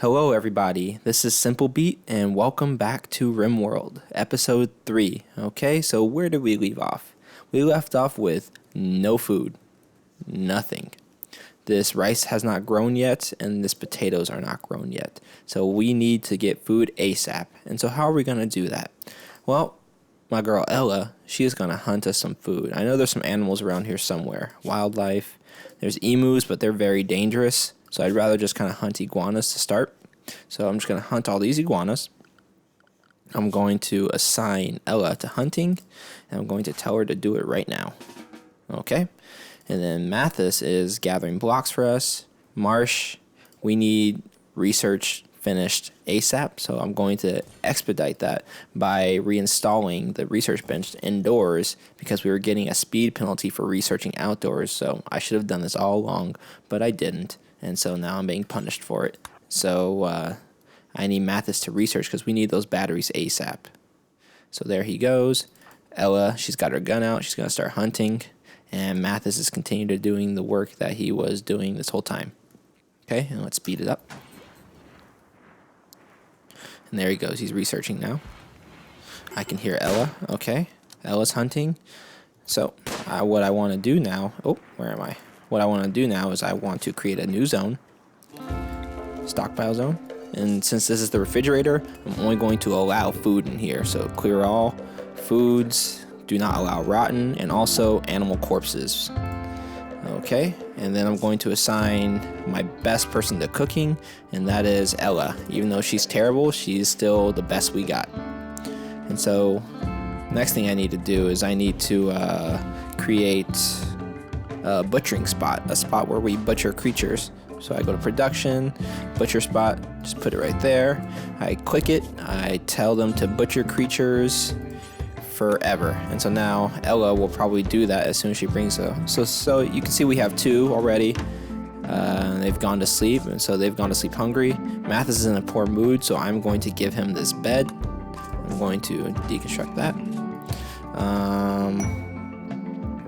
Hello, everybody. This is Simple Beat, and welcome back to Rimworld, episode 3. Okay, so where did we leave off? We left off with no food, nothing. This rice has not grown yet, and this potatoes are not grown yet. So we need to get food ASAP. And so, how are we going to do that? Well, my girl Ella, she is going to hunt us some food. I know there's some animals around here somewhere, wildlife. There's emus, but they're very dangerous. So I'd rather just kind of hunt iguanas to start. So I'm just going to hunt all these iguanas. I'm going to assign Ella to hunting, and I'm going to tell her to do it right now. Okay? And then Mathis is gathering blocks for us. Marsh, we need research finished ASAP, so I'm going to expedite that by reinstalling the research bench indoors because we were getting a speed penalty for researching outdoors, so I should have done this all along, but I didn't, and so now I'm being punished for it. So I need Mathis to research because we need those batteries ASAP. So there he goes. Ella, she's got her gun out. She's going to start hunting, and Mathis is continuing to doing the work that he was doing this whole time. Okay, and let's speed it up. And there he goes. He's researching now. I can hear Ella. Okay. Ella's hunting. So what I want to do now... Oh, where am I? What I want to do now is I want to create a new zone. Stockpile zone. And since this is the refrigerator, I'm only going to allow food in here. So clear all foods. Do not allow rotten. And also animal corpses. Okay, and then I'm going to assign my best person to cooking, and that is Ella. Even though she's terrible, she's still the best we got. And so, next thing I need to do is I need to create a butchering spot, a spot where we butcher creatures. So I go to production, butcher spot, just put it right there. I click it, I tell them to butcher creatures forever. And so now Ella will probably do that as soon as she brings them. So you can see we have 2 already. They've gone to sleep, and so they've gone to sleep hungry. Mathis is in a poor mood, so I'm going to give him this bed. I'm going to deconstruct that.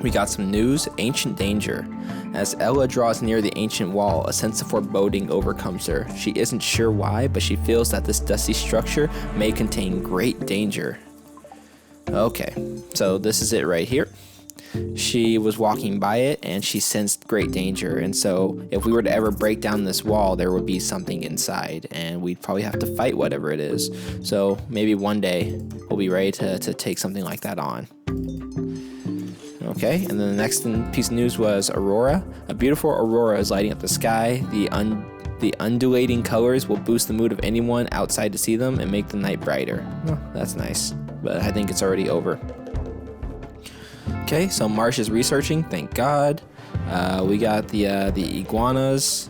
We got some news. Ancient danger. As Ella draws near the ancient wall, a sense of foreboding overcomes her. She isn't sure why, but she feels that this dusty structure may contain great danger. Okay, so this is it right here. She was walking by it and she sensed great danger, and so if we were to ever break down this wall, there would be something inside and we'd probably have to fight whatever it is. So maybe one day we'll be ready to take something like that on. Okay, and then the next piece of news was Aurora. A beautiful aurora is lighting up the sky. The undulating colors will boost the mood of anyone outside to see them and make the night brighter. Oh, that's nice. But I think it's already over. Okay, so Marsh is researching, thank God. We got the iguanas,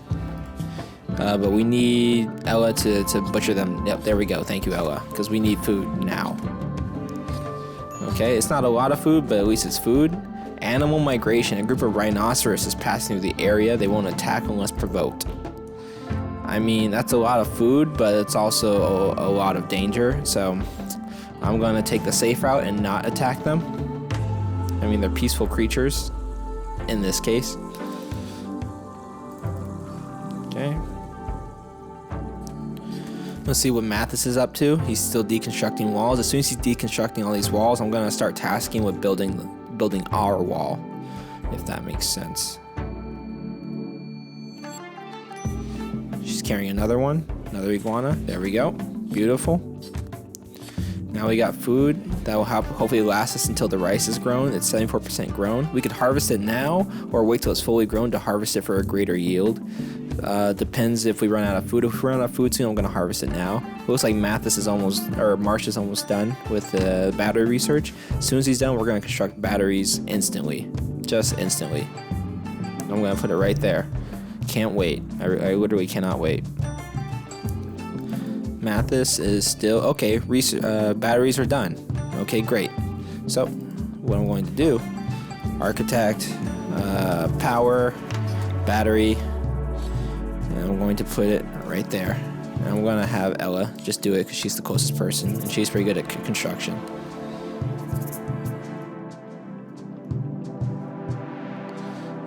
but we need Ella to butcher them. Yep, there we go. Thank you, Ella, because we need food now. Okay, it's not a lot of food, but at least it's food. Animal migration. A group of rhinoceros is passing through the area. They won't attack unless provoked. I mean, that's a lot of food, but it's also a lot of danger, so I'm going to take the safe route and not attack them. I mean, they're peaceful creatures in this case. Okay. Let's see what Mathis is up to. He's still deconstructing walls. As soon as he's deconstructing all these walls, I'm going to start tasking with building our wall, if that makes sense. She's carrying another one, another iguana. There we go. Beautiful. Now we got food that will hopefully last us until the rice is grown. It's 74% grown. We could harvest it now or wait till it's fully grown to harvest it for a greater yield. Depends if we run out of food. If we run out of food soon, I'm going to harvest it now. Looks like Marsh is almost done with the battery research. As soon as he's done, we're going to construct batteries instantly. Just instantly. I'm going to put it right there. Can't wait. I literally cannot wait. Mathis is still... Okay, batteries are done. Okay, great. So, what I'm going to do... Architect, power, battery... And I'm going to put it right there. And I'm going to have Ella just do it because she's the closest person. And she's pretty good at construction.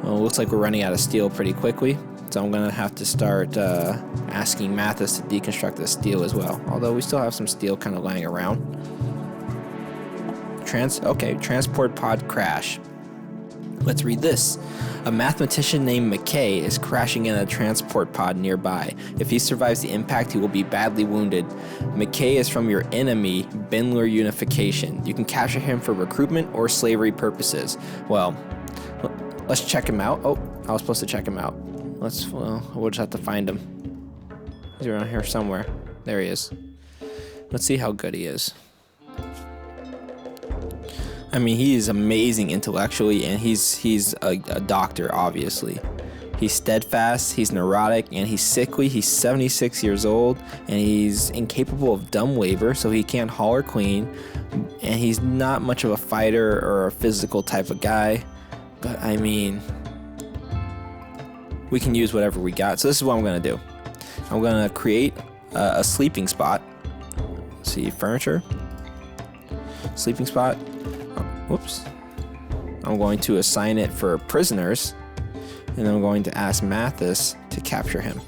Well, it looks like we're running out of steel pretty quickly. So I'm gonna have to start asking Mathis to deconstruct the steel as well. Although we still have some steel kind of lying around. Transport pod crash. Let's read this. A mathematician named McKay is crashing in a transport pod nearby. If he survives the impact, he will be badly wounded. McKay is from your enemy, Benler Unification. You can capture him for recruitment or slavery purposes. Well, let's check him out. Oh, I was supposed to check him out. We'll just have to find him. He's around here somewhere. There he is. Let's see how good he is. I mean, he is amazing intellectually, and he's a doctor, obviously. He's steadfast, he's neurotic, and he's sickly. He's 76 years old, and he's incapable of dumb labor, so he can't haul or clean. And he's not much of a fighter or a physical type of guy. But, I mean, we can use whatever we got. So this is what I'm going to do. I'm going to create a sleeping spot. Let's see, furniture. Sleeping spot. Whoops. I'm going to assign it for prisoners, and I'm going to ask Mathis to capture him.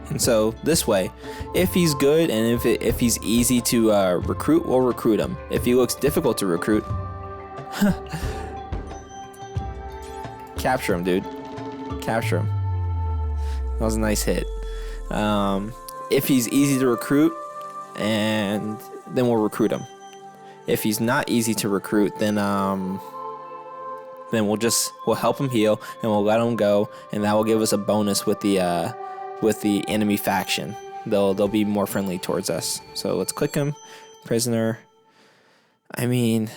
And so this way, if he's good and if he's easy to recruit, we'll recruit him. If he looks difficult to recruit, capture him, dude. Capture him. That was a nice hit. If he's easy to recruit, and then we'll recruit him. If he's not easy to recruit, then we'll help him heal and we'll let him go, and that will give us a bonus with the enemy faction. They'll be more friendly towards us. So let's click him, prisoner. I mean,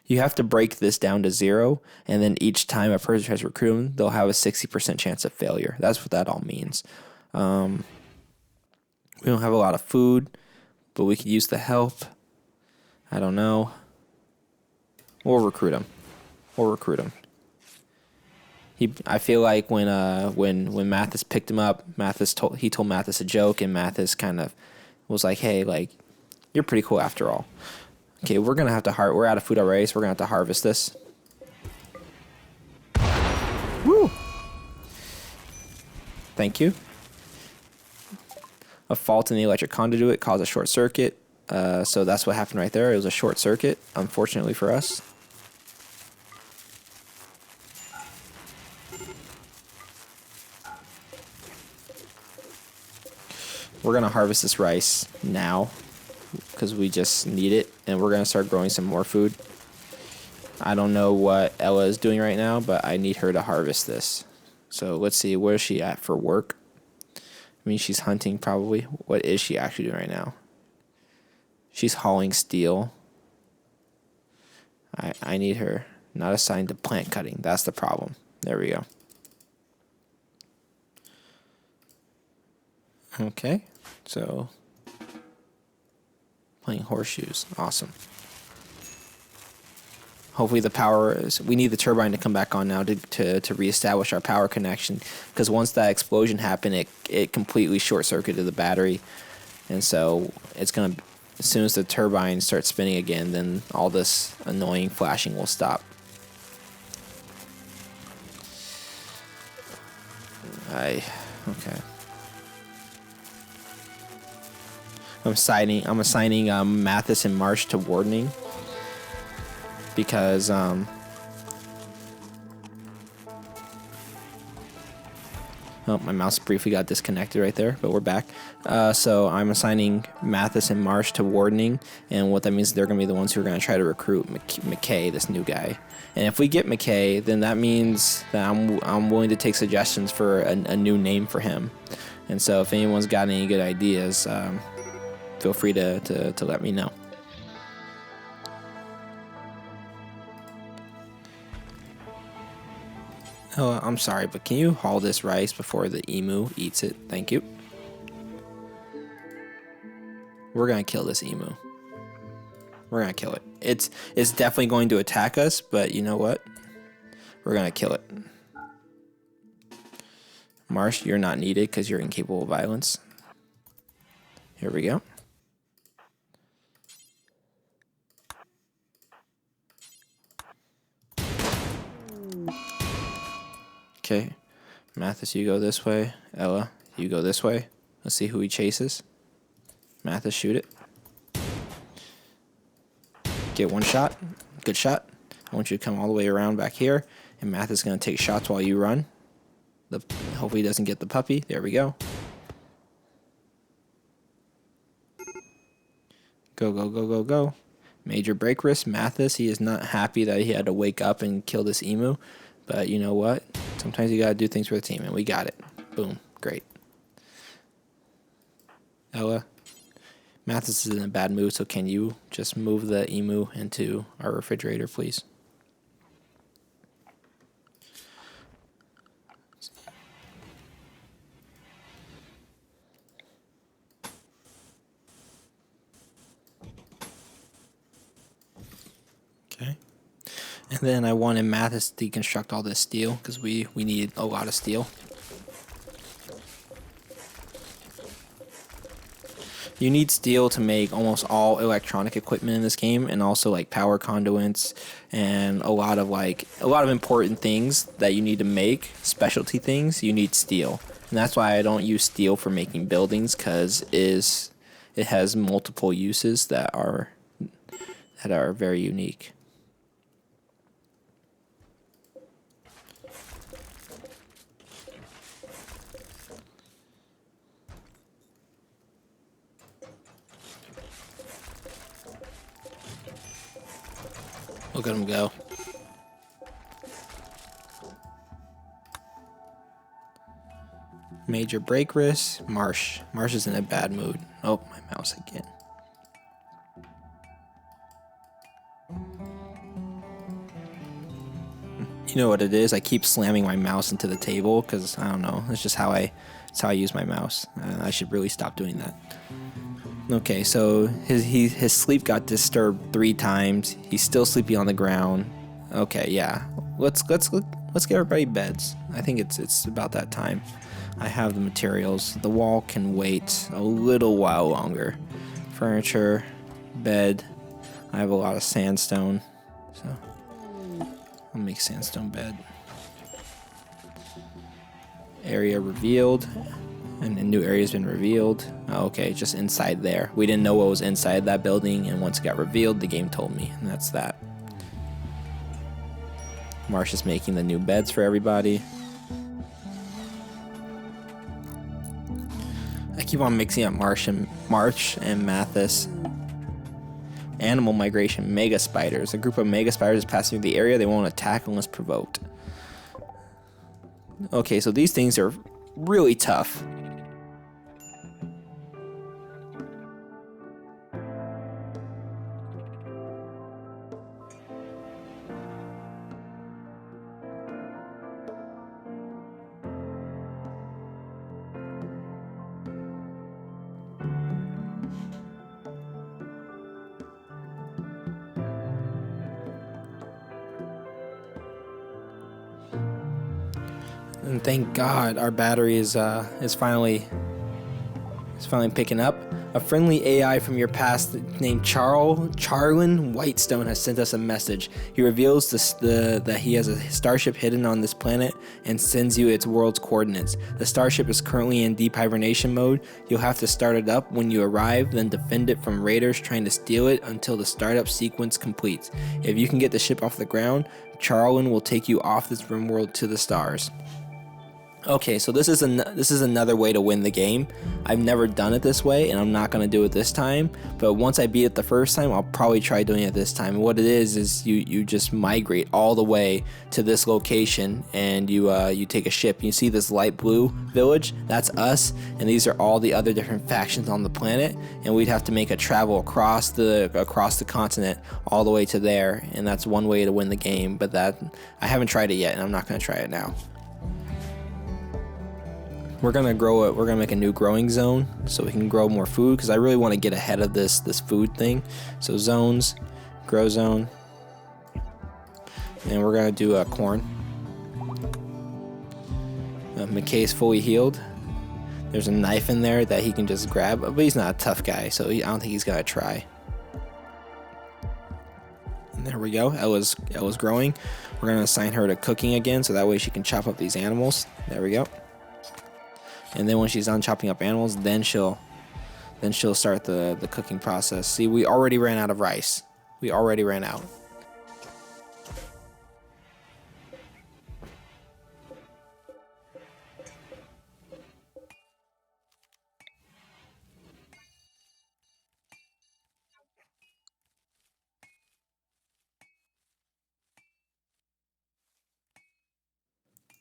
you have to break this down to 0, and then each time a person tries to recruit him, they'll have a 60% chance of failure. That's what that all means. We don't have a lot of food, but we could use the help. I don't know. We'll recruit him. I feel like when Mathis picked him up, he told Mathis a joke, and Mathis kind of was like, "Hey, like, you're pretty cool after all." Okay, we're gonna have to we're out of food already, so we're gonna have to harvest this. Woo! Thank you. A fault in the electric conduit caused a short circuit. So that's what happened right there. It was a short circuit, unfortunately for us. We're going to harvest this rice now because we just need it, and we're going to start growing some more food. I don't know what Ella is doing right now, but I need her to harvest this. So let's see, where is she at for work? I mean, she's hunting probably. What is she actually doing right now? She's hauling steel. I need her. Not assigned to plant cutting. That's the problem. There we go. Okay. So, playing horseshoes. Awesome. Hopefully the power is... We need the turbine to come back on now to reestablish our power connection. Because once that explosion happened, it completely short-circuited the battery. And so, it's going to... As soon as the turbine starts spinning again, then all this annoying flashing will stop. Okay. I'm assigning Mathis and Marsh to wardening because oh, my mouse briefly got disconnected right there, but we're back. So I'm assigning Mathis and Marsh to wardening, and what that means is they're going to be the ones who are going to try to recruit McKay, this new guy. And if we get McKay, then that means that I'm willing to take suggestions for a new name for him. And so if anyone's got any good ideas, feel free to let me know. Oh, I'm sorry, but can you haul this rice before the emu eats it? Thank you. We're gonna kill this emu. We're gonna kill it. It's definitely going to attack us, but you know what? We're gonna kill it. Marsh, you're not needed because you're incapable of violence. Here we go. Okay, Mathis, you go this way. Ella, you go this way. Let's see who he chases. Mathis, shoot it. Get one shot. Good shot. I want you to come all the way around back here. And Mathis is going to take shots while you run. Hopefully he doesn't get the puppy. There we go. Go, go, go, go, go. Major break risk. Mathis, he is not happy that he had to wake up and kill this emu. But you know what? Sometimes you got to do things for the team. And we got it. Boom. Great. Ella. Mathis is in a bad mood, so can you just move the emu into our refrigerator, please? Okay. And then I wanted Mathis to deconstruct all this steel because we need a lot of steel. You need steel to make almost all electronic equipment in this game, and also like power conduits and a lot of important things that you need to make, specialty things, you need steel. And that's why I don't use steel for making buildings, because it has multiple uses that are very unique. Look at him go. Major break risk. Marsh. Marsh is in a bad mood. Oh, my mouse again. You know what it is? I keep slamming my mouse into the table because I don't know. That's just how I use my mouse. I should really stop doing that. Okay, so his sleep got disturbed 3 times. He's still sleepy on the ground. Okay, yeah. Let's get everybody beds. I think it's about that time. I have the materials. The wall can wait a little while longer. Furniture, bed. I have a lot of sandstone, so I'll make sandstone bed. Area revealed. And a new area's been revealed. Oh, okay, just inside there. We didn't know what was inside that building, and once it got revealed, the game told me, and that's that. Marsh is making the new beds for everybody. I keep on mixing up Marsh and Mathis. Animal migration, mega spiders. A group of mega spiders is passing through the area. They won't attack unless provoked. Okay, so these things are really tough. And thank God our battery is finally picking up. A friendly AI from your past named Charlin Whitestone has sent us a message. He reveals that he has a starship hidden on this planet and sends you its world's coordinates. The starship is currently in deep hibernation mode. You'll have to start it up when you arrive, then defend it from raiders trying to steal it until the startup sequence completes. If you can get the ship off the ground, Charlin will take you off this Rimworld to the stars. Okay, so this is another way to win the game. I've never done it this way, and I'm not going to do it this time. But once I beat it the first time, I'll probably try doing it this time. And what it is you just migrate all the way to this location, and you take a ship. You see this light blue village? That's us, and these are all the other different factions on the planet. And we'd have to make a travel across the continent all the way to there, and that's one way to win the game. But that I haven't tried it yet, and I'm not going to try it now. We're gonna grow it. We're gonna make a new growing zone so we can grow more food, because I really want to get ahead of this food thing. So zones, grow zone, and we're gonna do corn. McKay's fully healed. There's a knife in there that he can just grab, but he's not a tough guy, so I don't think he's gonna try. And There we go. Ella's growing. We're gonna assign her to cooking again, so that way she can chop up these animals. There we go. And then when she's done chopping up animals, then she'll start the cooking process. See, we already ran out of rice. We already ran out.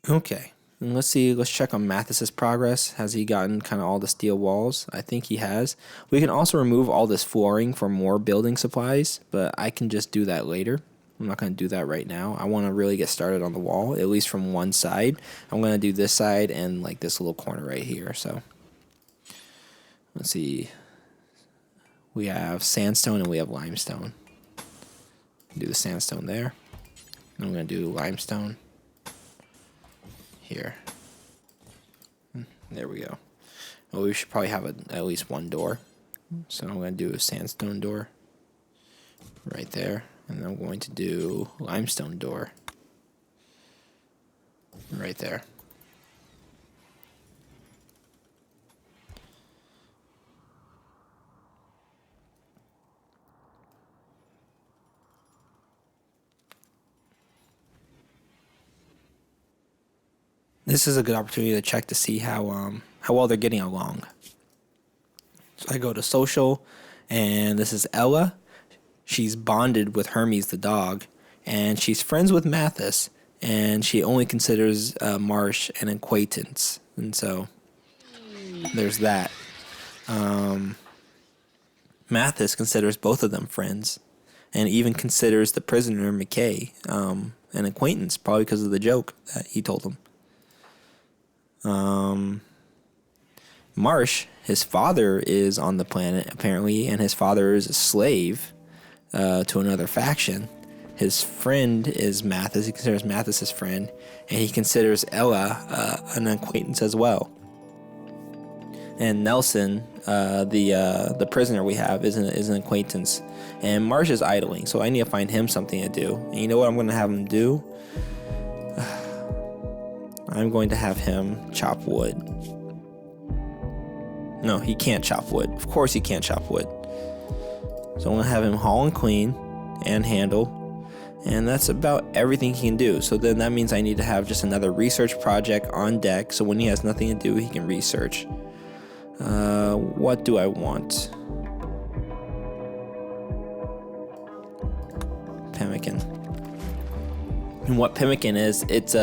Okay, and let's see. Let's check on Mathis's progress. Has he gotten kind of all the steel walls? I think he has. We can also remove all this flooring for more building supplies, but I can just do that later. I'm not going to do that right now. I want to really get started on the wall, at least from one side. I'm going to do this side and like this little corner right here. So let's see. We have sandstone and we have limestone. Do the sandstone there. I'm going to do limestone here. There we go. Well, we should probably have at least one door. So I'm going to do a sandstone door right there. And I'm going to do limestone door right there. This is a good opportunity to check to see how well they're getting along. So I go to social, and this is Ella. She's bonded with Hermes the dog, and she's friends with Mathis, and she only considers Marsh an acquaintance, and so there's that. Mathis considers both of them friends, and even considers the prisoner McKay an acquaintance, probably because of the joke that he told him. Marsh, his father is on the planet apparently, and his father is a slave to another faction. His friend is Mathis. He considers Mathis his friend, and he considers Ella an acquaintance as well. And Nelson, the prisoner we have, is an acquaintance. And Marsh is idling, so I need to find him something to do. And you know what I'm going to have him do? I'm going to have him chop wood. No, he can't chop wood. Of course he can't chop wood. So I'm going to have him haul and clean and handle. And that's about everything he can do. So then that means I need to have just another research project on deck. So when he has nothing to do, he can research. What do I want? Pemmican. And what pemmican is, it's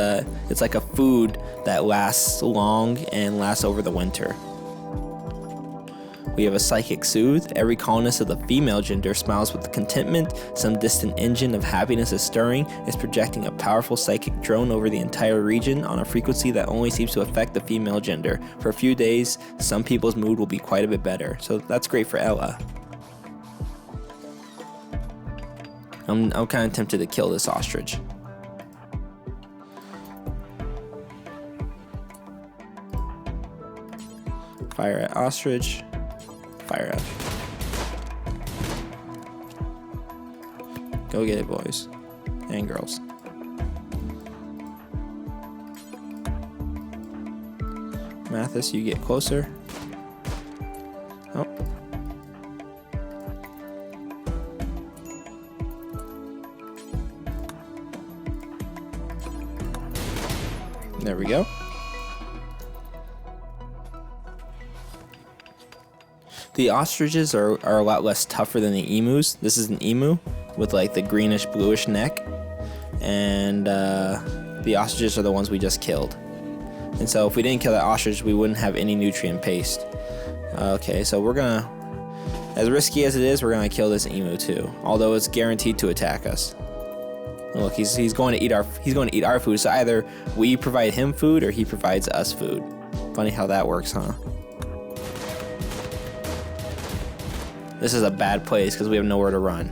like a food that lasts long and lasts over the winter. We have a psychic soothe. Every colonist of the female gender smiles with contentment. Some distant engine of happiness is stirring. Is projecting a powerful psychic drone over the entire region on a frequency that only seems to affect the female gender. For a few days, some people's mood will be quite a bit better. So that's great for Ella. I'm kind of tempted to kill this ostrich. Fire at ostrich. Fire at. Go get it, boys and girls. Mathis, you get closer. Oh. There we go. The ostriches are a lot less tougher than the emus. This is an emu with like the greenish bluish neck, and the ostriches are the ones we just killed. And so if we didn't kill that ostrich, we wouldn't have any nutrient paste. Okay, so we're gonna, as risky as it is, we're gonna kill this emu too. Although it's guaranteed to attack us. Look, he's going to eat our food. So either we provide him food or he provides us food. Funny how that works, huh? This is a bad place because we have nowhere to run.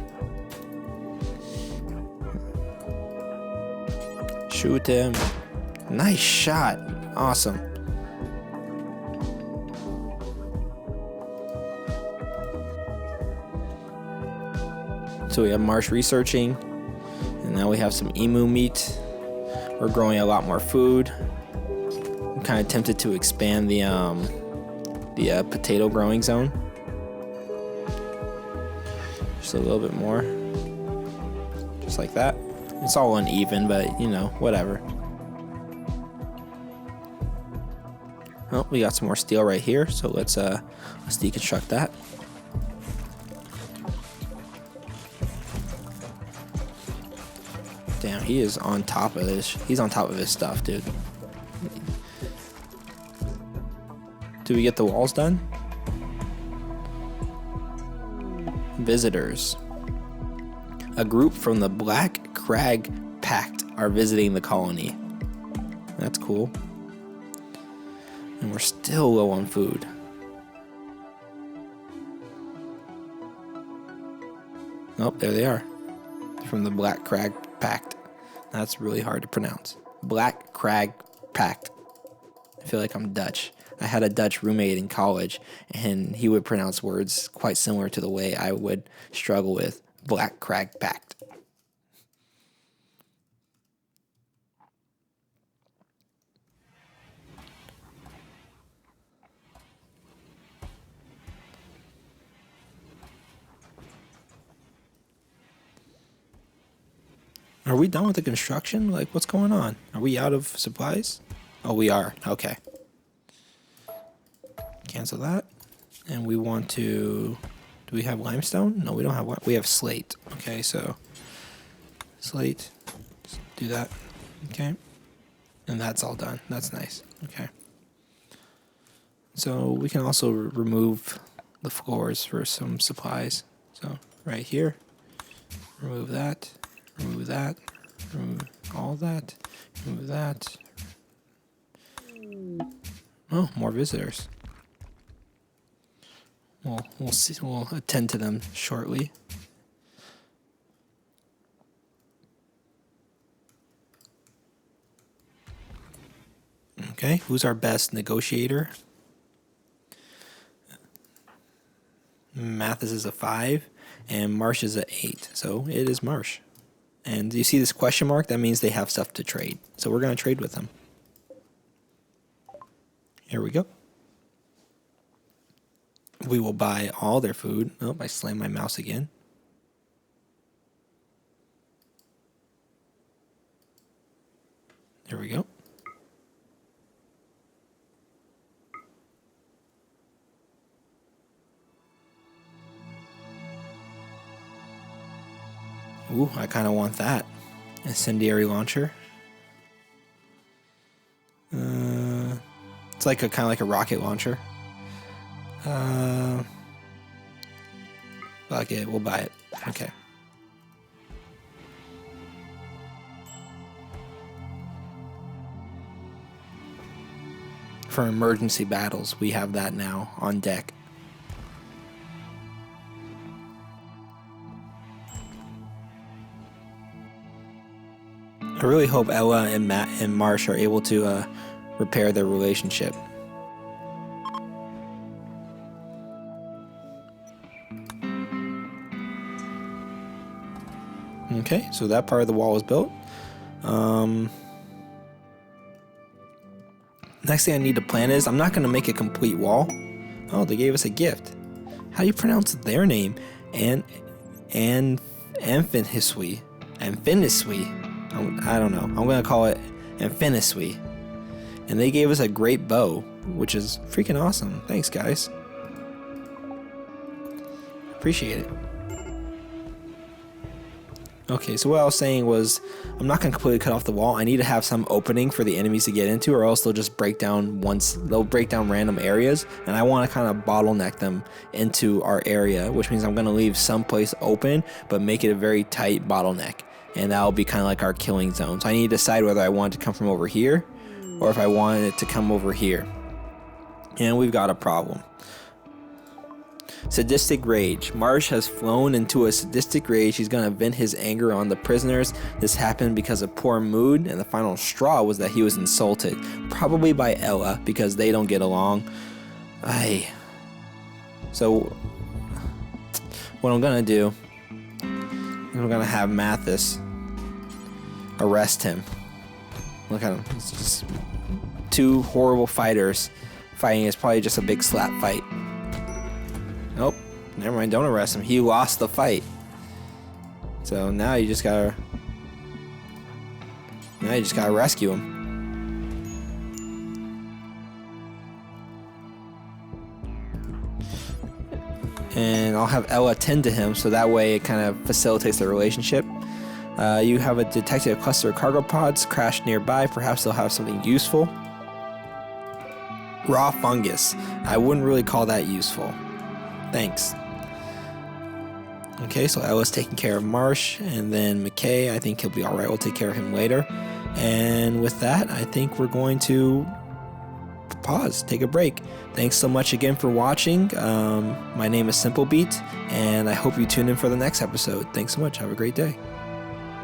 Shoot him. Nice shot. Awesome. So we have Marsh researching. Now we have some emu meat. We're growing a lot more food. I'm kind of tempted to expand the potato growing zone. Just a little bit more. Just like that. It's all uneven, but you know, whatever. Oh, we got some more steel right here, so let's deconstruct that. Damn, he is on top of this. He's on top of his stuff, dude. Did we get the walls done? Visitors. A group from the Black Crag Pact are visiting the colony. That's cool. And we're still low on food. Oh, there they are. From the Black Crag Pact. That's really hard to pronounce. Black Crag Pact. I feel like I'm Dutch. I had a Dutch roommate in college, and he would pronounce words quite similar to the way I would struggle with Black Crag Pact. Are we done with the construction? Like, what's going on? Are we out of supplies? Oh, we are. Okay. Cancel that. And we want to... Do we have limestone? No, we don't have... We have slate. Okay, so... Slate. Let's do that. Okay. And that's all done. That's nice. Okay. So we can also remove the floors for some supplies. So right here. Remove that. Remove that. Remove all that. Remove that. Oh, more visitors. We'll see. We'll attend to them shortly. Okay, who's our best negotiator? Mathis is a 5, and Marsh is a 8. So it is Marsh. And you see this question mark? That means they have stuff to trade. So we're going to trade with them. Here we go. We will buy all their food. Oh, I slammed my mouse again. There we go. Ooh, I kind of want that. Incendiary launcher. It's like a kind of like a rocket launcher. Fuck it, we'll buy it. Okay. For emergency battles, we have that now on deck. I really hope Ella and Matt and Marsh are able to repair their relationship. Okay, so that part of the wall is built. Next thing I need to plan is, I'm not going to make a complete wall. Oh, they gave us a gift. How do you pronounce their name? Amphinisui. I don't know. I'm going to call it Amphinisui. And they gave us a great bow, which is freaking awesome. Thanks, guys. Appreciate it. Okay, so what I was saying was, I'm not going to completely cut off the wall. I need to have some opening for the enemies to get into, or else they'll just break down they'll break down random areas, and I want to kind of bottleneck them into our area, which means I'm going to leave some place open, but make it a very tight bottleneck, and that'll be kind of like our killing zone. So I need to decide whether I want it to come from over here, or if I want it to come over here. And we've got a problem. Sadistic rage. Marsh has flown into a sadistic rage. He's going to vent his anger on the prisoners. This happened because of poor mood, and the final straw was that he was insulted. Probably by Ella, because they don't get along. So, what I'm going to do, I'm going to have Mathis arrest him. Look at him. It's just two horrible fighters fighting. It's probably just a big slap fight. Nope. Never mind. Don't arrest him. He lost the fight. So now you just gotta rescue him. And I'll have Ella tend to him, so that way it kind of facilitates the relationship. You have detected a cluster of cargo pods crashed nearby. Perhaps they'll have something useful. Raw fungus. I wouldn't really call that useful. Thanks. Okay, so Ella's taking care of Marsh, and then McKay, I think he'll be alright. We'll take care of him later. And with that, I think we're going to pause, take a break. Thanks so much again for watching. My name is Simple Beat, and I hope you tune in for the next episode. Thanks so much. Have a great day.